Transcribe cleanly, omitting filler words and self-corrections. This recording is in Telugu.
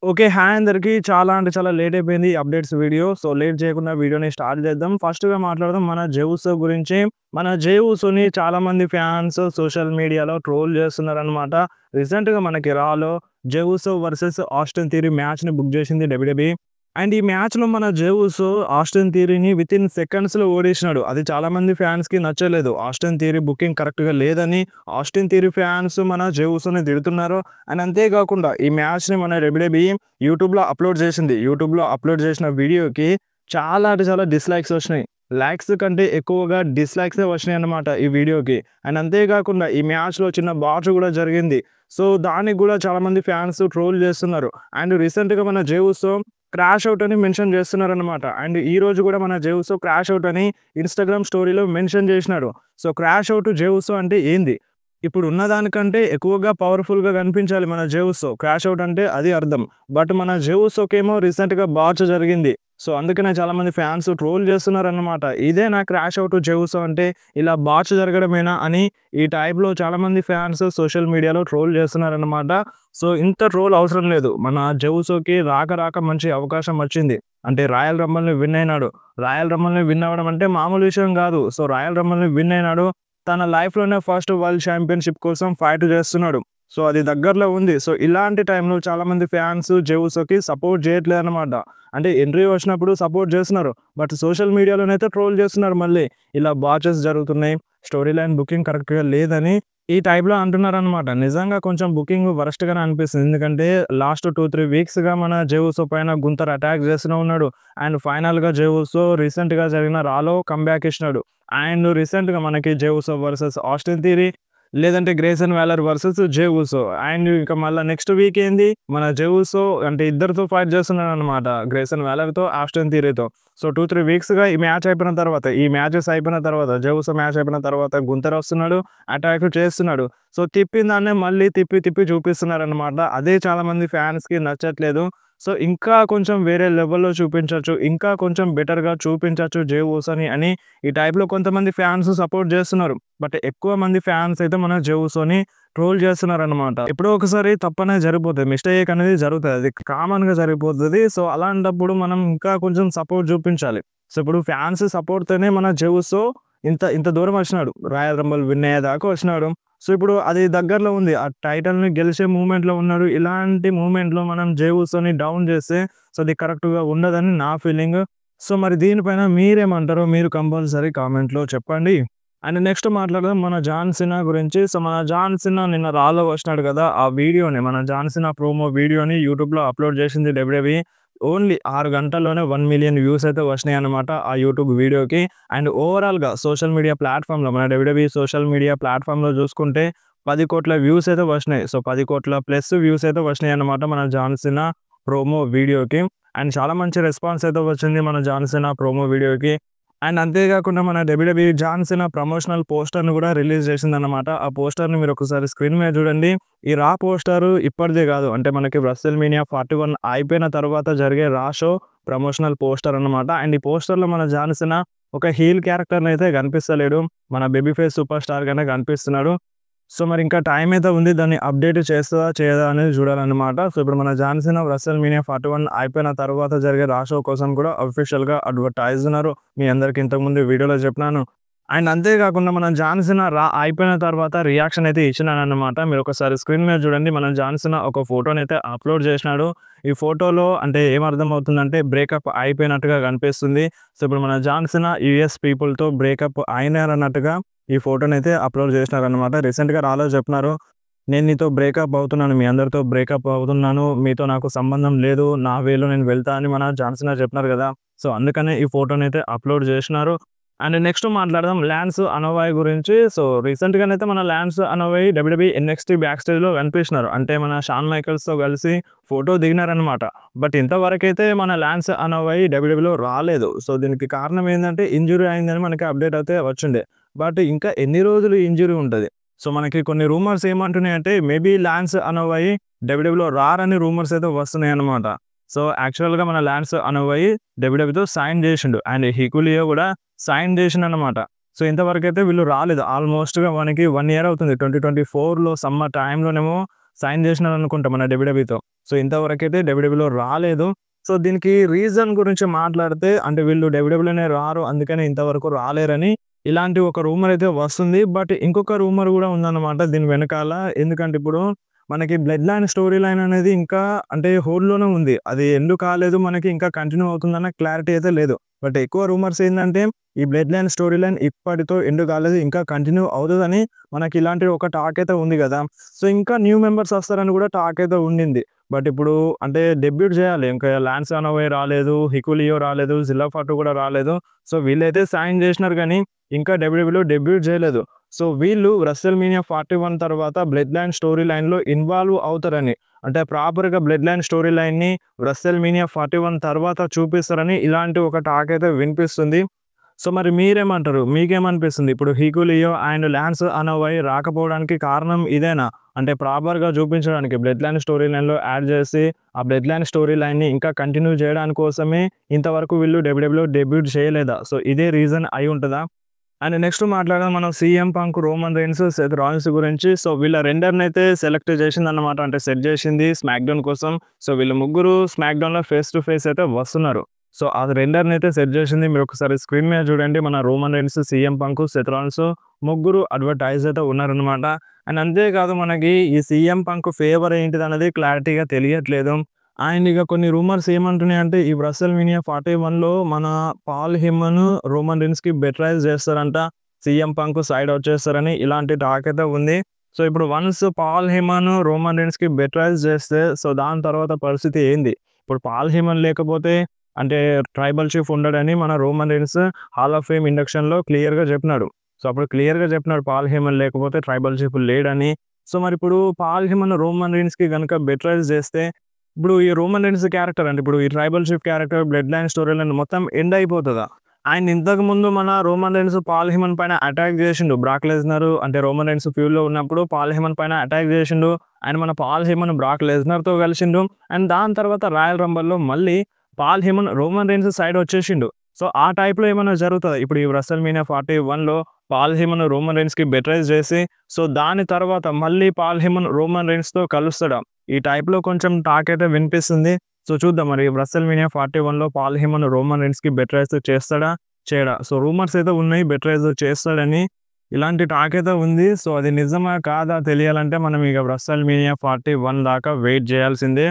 ఓకే. హాయ్ అందరికి. చాలా అంటే చాలా లేట్ అయిపోయింది ఈ అప్డేట్స్ వీడియో. సో, లేట్ చేయకుండా వీడియోని స్టార్ట్ చేద్దాం. ఫస్ట్‌గా మాట్లాడదాం మన 'జై ఉసో' గురించి. మన 'జై ఉసో'ని చాలామంది ఫ్యాన్స్ సోషల్ మీడియాలో ట్రోల్ చేస్తున్నారనమాట. రీసెంట్‌గా మనకి 'రా'లో 'జై ఉసో వర్సెస్ ఆస్టిన్ థియరీ' మ్యాచ్‌ని బుక్ చేసింది డబ్ల్యూడబ్ల్యూఈ. అండ్ ఈ మ్యాచ్‌లో మన 'జై ఉసో' ఆస్టిన్ థియరీని వితిన్ సెకండ్స్‌లో ఓడేసినాడు. అది చాలామంది ఫ్యాన్స్‌కి నచ్చలేదు. ఆస్టిన్ థియరీ బుకింగ్ కరెక్ట్‌గా లేదని ఆస్టిన్ థియరీ ఫ్యాన్స్ మన 'జై ఉసో'ని తిడుతున్నారు. అండ్ అంతేకాకుండా ఈ మ్యాచ్‌ని మన డబ్ల్యూడబ్ల్యూఈ యూట్యూబ్‌లో అప్‌లోడ్ చేసింది. యూట్యూబ్‌లో అప్‌లోడ్ చేసిన వీడియోకి చాలా అంటే చాలా డిస్‌లైక్స్ వచ్చినాయి. లైక్స్ కంటే ఎక్కువగా డిస్‌లైక్సే వచ్చినాయన్నమాట ఈ వీడియోకి. అండ్ అంతేకాకుండా ఈ మ్యాచ్‌లో చిన్న బాచు కూడా జరిగింది. సో, దానికి కూడా చాలామంది ఫ్యాన్స్ ట్రోల్ చేస్తున్నారు. అండ్ రీసెంట్‌గా మన 'జై ఉసో' క్రాష్ ఔట్ అని మెన్షన్ చేస్తున్నారన్నమాట. అండ్ ఈ రోజు కూడా మన 'జై ఉసో' క్రాష్ ఔట్ అని ఇన్‌స్టాగ్రామ్ స్టోరీలో మెన్షన్ చేసినాడు. సో, క్రాష్ ఔట్ 'జై ఉసో' అంటే ఏంది? ఇప్పుడు ఉన్నదానికంటే ఎక్కువగా పవర్‌ఫుల్‌గా కనిపించాలి మన 'జై ఉసో'. క్రాష్ ఔట్ అంటే అది అర్థం. బట్ మన 'జై ఉసో'కేమో రీసెంట్‌గా బాచ్ జరిగింది. సో, అందుకనే చాలామంది ఫ్యాన్స్ ట్రోల్ చేస్తున్నారన్నమాట. ఇదేనా క్రాష్ ఔట్ 'జై ఉసో' అంటే ఇలా బాచ్ జరగడమేనా అని ఈ టైప్‌లో చాలామంది ఫ్యాన్స్ సోషల్ మీడియాలో ట్రోల్ చేస్తున్నారన్నమాట. సో, ఇంత ట్రోల్ అవసరం లేదు. మన 'జై ఉసో'కి రాక మంచి అవకాశం వచ్చింది. అంటే రాయల్ రంబల్‌ని విన్ అయినాడు. రాయల్ రంబల్‌ని విన్ అవ్వడం అంటే మామూలు విషయం కాదు. సో, రాయల్ రంబల్‌ని విన్ అయినాడు. తన లైఫ్‌లోనే ఫస్ట్ వరల్డ్ ఛాంపియన్‌షిప్ కోసం ఫైట్ చేస్తున్నాడు. సో, అది దగ్గరలో ఉంది. సో, ఇలాంటి టైంలో చాలామంది ఫ్యాన్స్ 'జై ఉసో'కి సపోర్ట్ చేయట్లేదన్నమాట. అంటే ఎంట్రీ వచ్చినప్పుడు సపోర్ట్ చేస్తున్నారు. బట్ సోషల్ మీడియాలోనైతే ట్రోల్ చేస్తున్నారు మళ్ళీ. ఇలా బాచెస్ జరుగుతున్నాయి. స్టోరీ లైన్ బుకింగ్ కరెక్ట్‌గా లేదని ఈ టైప్‌లో అంటున్నారనమాట. నిజంగా కొంచెం బుకింగ్ వరస్ట్‌గానే అనిపిస్తుంది. ఎందుకంటే లాస్ట్ 2, 3 వీక్స్‌గా మన 'జై ఉసో' పైన గుంతర్ అటాక్ చేస్తూనే ఉన్నాడు. అండ్ ఫైనల్‌గా 'జై ఉసో' రీసెంట్‌గా జరిగిన 'రా'లో కమ్‌బ్యాక్ ఇచ్చినాడు. అండ్ రీసెంట్‌గా మనకి 'జై ఉసో' వర్సెస్ ఆస్టిన్ థియరీ లేదంటే 'గ్రేసన్ వాలర్' వర్సెస్ 'జై ఉసో'. అండ్ ఇక మళ్ళా నెక్స్ట్ వీక్ ఏంది మన 'జై ఉసో' అంటే ఇద్దరితో ఫైట్ చేస్తున్నాడనమాట. 'గ్రేసన్ వాలర్‌తో, ఆస్టిన్ థియరీతో. సో, 2, 3 వీక్స్‌గా ఈ మ్యాచ్ అయిపోయిన తర్వాత, ఈ మ్యాచెస్ అయిపోయిన తర్వాత 'జై ఉసో' మ్యాచ్ అయిపోయిన తర్వాత గుంతర్ వస్తున్నాడు. అటాక్ చేస్తున్నాడు. సో, తిప్పిన దాన్నే మళ్ళీ తిప్పి చూపిస్తున్నారనమాట. అదే చాలామంది ఫ్యాన్స్‌కి నచ్చట్లేదు. సో, ఇంకా కొంచెం వేరే లెవెల్‌లో చూపించొచ్చు. ఇంకా కొంచెం బెటర్‌గా చూపించొచ్చు 'జై ఉసో'ని అని ఈ టైప్‌లో కొంతమంది ఫ్యాన్స్ సపోర్ట్ చేస్తున్నారు. బట్ ఎక్కువ మంది ఫ్యాన్స్ అయితే మన 'జై ఉసో'ని ట్రోల్ చేస్తున్నారనమాట. ఎప్పుడో ఒకసారి తప్పనేది జరిగిపోతది. మిస్టేక్ అనేది జరుగుతది. అది కామన్‌గా జరిగిపోతది. సో, అలాంటప్పుడు మనం ఇంకా కొంచెం సపోర్ట్ చూపించాలి. సో, ఇప్పుడు ఫ్యాన్స్ సపోర్ట్‌తోనే మన 'జై ఉసో' ఇంత ఇంత దూరం వచ్చినాడు. రాయల్ రంబుల్ విన్ అయ్యేదాకా వచ్చినాడు. సో, ఇప్పుడు అది దగ్గరలో ఉంది. ఆ టైటిల్‌ని గెలిచే మూవ్‌మెంట్‌లో ఉన్నాడు. ఇలాంటి మూవ్‌మెంట్‌లో మనం 'జై ఉసో'ని డౌన్ చేస్తే సో, అది కరెక్ట్‌గా ఉండదని నా ఫీలింగ్. సో, మరి దీనిపైన మీరేమంటారో మీరు కంపల్సరీ కామెంట్‌లో చెప్పండి. అండ్ నెక్స్ట్ మాట్లాడదాం మన 'జాన్ సీనా' గురించి. సో, మన 'జాన్ సీనా' నిన్న 'రా'లో వచ్చినాడు కదా! ఆ వీడియోని మన 'జాన్ సీనా' ప్రోమో వీడియోని యూట్యూబ్‌లో అప్‌లోడ్ చేసింది డబ్ల్యూడబ్ల్యూఈ. ఓన్లీ 6 గంటల్లోనే 1,000,000 వ్యూస్ అయితే వచ్చినాయన్నమాట ఆ యూట్యూబ్ వీడియోకి. అండ్ ఓవరాల్‌గా సోషల్ మీడియా ప్లాట్‌ఫామ్‌లో మన డబ్ల్యూడబ్ల్యూఈ సోషల్ మీడియా ప్లాట్‌ఫామ్‌లో చూసుకుంటే 10,00,00,000 వ్యూస్ అయితే వచ్చినాయి. సో, 10,00,00,000 ప్లస్ వ్యూస్ అయితే వచ్చినాయన్నమాట మన 'జాన్ సీనా' ప్రోమో వీడియోకి. అండ్ చాలా మంచి రెస్పాన్స్ అయితే వచ్చింది మన 'జాన్ సీనా' ప్రోమో వీడియోకి. అండ్ అంతేకాకుండా మన డబ్ల్యూడబ్ల్యూఈ 'జాన్ సీనా' ప్రమోషనల్ పోస్టర్‌ని కూడా రిలీజ్ చేసిందన్నమాట. ఆ పోస్టర్‌ని మీరు ఒకసారి స్క్రీన్ మీద చూడండి. ఈ 'రా' పోస్టరు ఇప్పటిదే కాదు. అంటే మనకి 'రెస్ల్‌మేనియా 41' అయిపోయిన తర్వాత జరిగే 'రా' షో ప్రమోషనల్ పోస్టర్ అన్నమాట. అండ్ ఈ పోస్టర్‌లో మన 'జాన్ సీనా' ఒక హీల్ క్యారెక్టర్‌నైతే కనిపిస్తలేడు. మన బేబీ ఫేస్ సూపర్ స్టార్ గానే కనిపిస్తున్నాడు. సో, మరి ఇంకా టైం అయితే ఉంది. దాన్ని అప్‌డేట్ చేస్తదా? చేయదా? అనేది చూడాలన్నమాట. సో, ఇప్పుడు మన 'జాన్ సీనా' 'రెస్ల్‌మేనియా 41' అయిపోయిన తర్వాత జరిగే 'రా' షో కోసం కూడా అఫీషియల్‌గా అడ్వర్టైజ్ ఉన్నారు. మీ అందరికి ఇంతకుముందు వీడియోలో చెప్పినాను. అండ్ అంతేకాకుండా మన 'జాన్ సీనా' అయిపోయిన తర్వాత రియాక్షన్ అయితే ఇచ్చినాడన్నమాట. మీరు ఒకసారి స్క్రీన్ మీద చూడండి. మన 'జాన్ సీనా' ఒక ఫోటోనైతే అప్‌లోడ్ చేసినాడు. ఈ ఫోటోలో అంటే ఏమర్థమవుతుందంటే బ్రేకప్ అయిపోయినట్టుగా కనిపిస్తుంది. సో, ఇప్పుడు మన 'జాన్ సీనా' యూఎస్ పీపుల్‌తో బ్రేకప్ అయినారన్నట్టుగా ఈ ఫోటోనైతే అప్‌లోడ్ చేసినారన్నమాట. రీసెంట్‌గా 'రా'లో చెప్పినారు. నేను నీతో బ్రేకప్ అవుతున్నాను. మీ అందరితో బ్రేకప్ అవుతున్నాను. మీతో నాకు సంబంధం లేదు. నా వేలో నేను వెళ్తా అని మన 'జాన్ సీనా' చెప్పినారు కదా! సో, అందుకనే ఈ ఫోటోనైతే అప్‌లోడ్ చేసినారు. అండ్ నెక్స్ట్ మాట్లాడదాం 'లాన్స్ అనోవాయ్' గురించి. సో, రీసెంట్‌గానైతే మన 'లాన్స్ అనోవాయ్' డబ్ల్యూడబ్ల్యూఈ ఎన్ఎక్స్‌టీ బ్యాక్ స్టేజ్‌లో కనిపించినారు. అంటే మన 'షాన్ మైకెల్స్‌తో' కలిసి ఫోటో దిగినారన్నమాట. బట్ ఇంతవరకైతే మన 'లాన్స్ అనోవాయ్' డబ్ల్యూడబ్ల్యూఈలో రాలేదు. సో, దీనికి కారణం ఏందంటే ఇంజ్యూరీ అయిందని మనకి అప్డేట్ అయితే వచ్చిండే. బట్ ఇంకా ఎన్ని రోజులు ఇంజ్యూరీ ఉంటది? సో, మనకి కొన్ని రూమర్స్ ఏమంటున్నాయంటే మేబీ 'లాన్స్ అనోవాయ్' డబ్ల్యూడబ్ల్యూఈలో రారని రూమర్స్ అయితే వస్తున్నాయన్నమాట. సో, యాక్చువల్‌గా మన 'లాన్స్ అనోవాయ్' డబ్ల్యూడబ్ల్యూఈతో సైన్ చేసిండు. అండ్ 'హికులియో' కూడా సైన్ చేసిండన్నమాట. సో, ఇంతవరకైతే వీళ్ళు రాలేదు. ఆల్మోస్ట్‌గా మనకి 1 ఇయర్ అవుతుంది. 2024లో సమ్మర్ టైమ్‌లోనేమో సైన్ చేసినారనుకుంటా మన డబ్ల్యూడబ్ల్యూఈతో. సో ఇంతవరకైతే డబ్ల్యూడబ్ల్యూలో రాలేదు. సో దీనికి రీజన్ గురించి మాట్లాడితే అంటే వీళ్ళు డబ్ల్యూడబ్ల్యూలోనే రారు. అందుకనే ఇంతవరకు రాలేరని ఇలాంటి ఒక రూమర్ అయితే వస్తుంది. బట్ ఇంకొక రూమర్ గూడా ఉందన్నమాట దీని వెనకాల. ఎందుకంటే ఇప్పుడు మనకి బ్లడ్ లైన్ స్టోరీ లైన్ అనేది ఇంకా అంటే హోల్డ్‌లోనే ఉంది. అది ఎండ్ కాలేదు. మనకి ఇంకా కంటిన్యూ అవుతుందన్న క్లారిటీ అయితే లేదు. బట్ ఎక్కువ రూమర్స్ ఏందంటే ఈ బ్లడ్ లైన్ స్టోరీ లైన్ ఇప్పటితో ఎండ్ కాలేదు. ఇంకా కంటిన్యూ అవుతదని మనకి ఇలాంటి ఒక టాక్ అయితే ఉంది గదా! సో ఇంకా న్యూ మెంబర్స్ వస్తారని గూడా టాక్ అయితే ఉండింది. బట్ ఇప్పుడు అంటే డెబ్యూట్ చేయాలి. ఇంకా లాన్స్ అనోవే రాలేదు. హికులియో రాలేదు. జిల్లా ఫాటు కూడా రాలేదు. సో వీళ్ళైతే సైన్ చేసినారు గానీ ఇంకా డబ్ల్యూడబ్ల్యూలో డెబ్యూట్ చేయలేదు. సో వీళ్ళు రెస్ల్‌మేనియా 41 తర్వాత బ్లడ్ లైన్ స్టోరీ లైన్‌లో ఇన్వాల్వ్ అవుతారని అంటే ప్రాపర్‌గా బ్లడ్ లైన్ స్టోరీ లైన్‌ని రెస్ల్‌మేనియా 41 తర్వాత చూపిస్తారని ఇలాంటి ఒక టాక్ అయితే వినిపిస్తుంది. సో మరి మీరేమంటారు? మీకేమనిపిస్తుంది? ఇప్పుడు హికులియో అండ్ లాన్స్ అనోవై రాకపోవడానికి కారణం ఇదేనా? అంటే ప్రాపర్‌గా చూపించడానికి బ్లడ్ లైన్ స్టోరీ లైన్‌లో యాడ్ చేసి ఆ బ్లడ్ లైన్ స్టోరీ లైన్‌ని ఇంకా కంటిన్యూ చేయడానికి కోసమే ఇంతవరకు వీళ్ళు డబ్ల్యూడబ్ల్యూలో డెబ్యూట్ చేయలేదా? సో ఇదే రీజన్ అయ్యుంటదా? అండ్ నెక్స్ట్ మాట్లాడదాం మనం CM punk, Roman Reigns, Seth Rollins గురించి. సో వీళ్ళ రెండర్‌నైతే సెలెక్ట్ చేసిందన్నమాట. అంటే సెట్ చేసింది స్మాక్‌డౌన్ కోసం. సో వీళ్ళు ముగ్గురు స్మాక్‌డౌన్‌లో ఫేస్ టు ఫేస్ అయితే వస్తున్నారు. సో ఆ రెండర్‌నైతే సెట్ చేసింది. మీరొకసారి స్క్రీన్ మీద చూడండి. మన Roman Reigns, CM punk, Seth Rollins ముగ్గురు అడ్వర్‌టైజ్ అయితే ఉన్నారన్నమాట. అండ్ అంతేకాదు మనకి ఈ సీఎం పంక్ ఫేవర్ ఏంటిదనేది క్లారిటీగా తెలియట్లేదు. అండ్ ఇక కొన్ని రూమర్స్ ఏమంటున్నాయంటే ఈ రెస్ల్‌మేనియా 41లో మన పాల్ హెమన్, రోమన్ రీన్స్‌కి బెట్రైజ్ చేస్తారంట. సీఎం పంక్ సైడ్ వచ్చేస్తారని ఇలాంటి టాక్ అయితే ఉంది. సో ఇప్పుడు వన్స్ పాల్ హెమన్, రోమన్ రీన్స్‌కి బెట్రైజ్ చేస్తే సో దాని తర్వాత పరిస్థితి ఏంది? ఇప్పుడు పాల్ హెమన్ లేకపోతే అంటే ట్రైబల్ చీఫ్ ఉండడని మన Roman Reigns hall of fame ఇండక్షన్‌లో క్లియర్‌గా చెప్పినాడు. సో అప్పుడు క్లియర్‌గా చెప్పినాడు పాల్ హెమన్ లేకపోతే ట్రైబల్ చీఫ్ లేడని. సో మరిప్పుడు పాల్ హెమన్, రోమన్ రీన్స్‌కి గనుక బెట్రైజ్ చేస్తే ఇప్పుడు ఈ రోమన్ రీన్స్ క్యారెక్టర్ అంటే ఇప్పుడు ఈ tribal chief character blood line story line మొత్తం ఎండ్ అయిపోతదా? అండ్ ఇంతకుముందు మన రోమన్ రీన్స్ పాల్ హెమన్ పైన అటాక్ చేసిండు. బ్రాక్ లెస్నర్ అంటే రోమన్ రీన్స్ ఫ్యూడ్‌లో ఉన్నప్పుడు పాల్ హెమన్ పైన అటాక్ చేసిండు. అండ్ మన పాల్ హెమన్ బ్రాక్ లెస్నర్‌తో కలిసిండు. అండ్ దాని తర్వాత రాయల్ రంబల్‌లో మళ్ళీ Paul Heyman Roman Reigns side వచ్చేసిండు. So ఆ టైప్‌లో ఏమన్నా జరుగుతదా? ఇప్పుడు ఈ రెస్ల్‌మేనియా 41లో పాల్ హెమన్ రోమన్ రీన్స్‌కి బెట్రైజ్ చేసి సో దాని తర్వాత మళ్ళీ పాల్ హెమన్ రోమన్ రీన్స్‌తో కలుస్తాడా? ఈ టైప్‌లో కొంచెం టాక్ అయితే వినిపిస్తుంది. సో చూద్దాం మరి రెస్ల్‌మేనియా 41లో పాల్ హెమన్ రోమన్ రీన్స్‌కి బెట్రైజ్ చేస్తాడా? చేయడా? సో రూమర్స్ అయితే ఉన్నాయి బెట్రైజ్ చేస్తాడని. ఇలాంటి టాక్ అయితే ఉంది. సో అది నిజమా? కాదా? తెలియాలంటే మనం ఇక రెస్ల్‌మేనియా 41 దాకా వెయిట్ చేయాల్సిందే.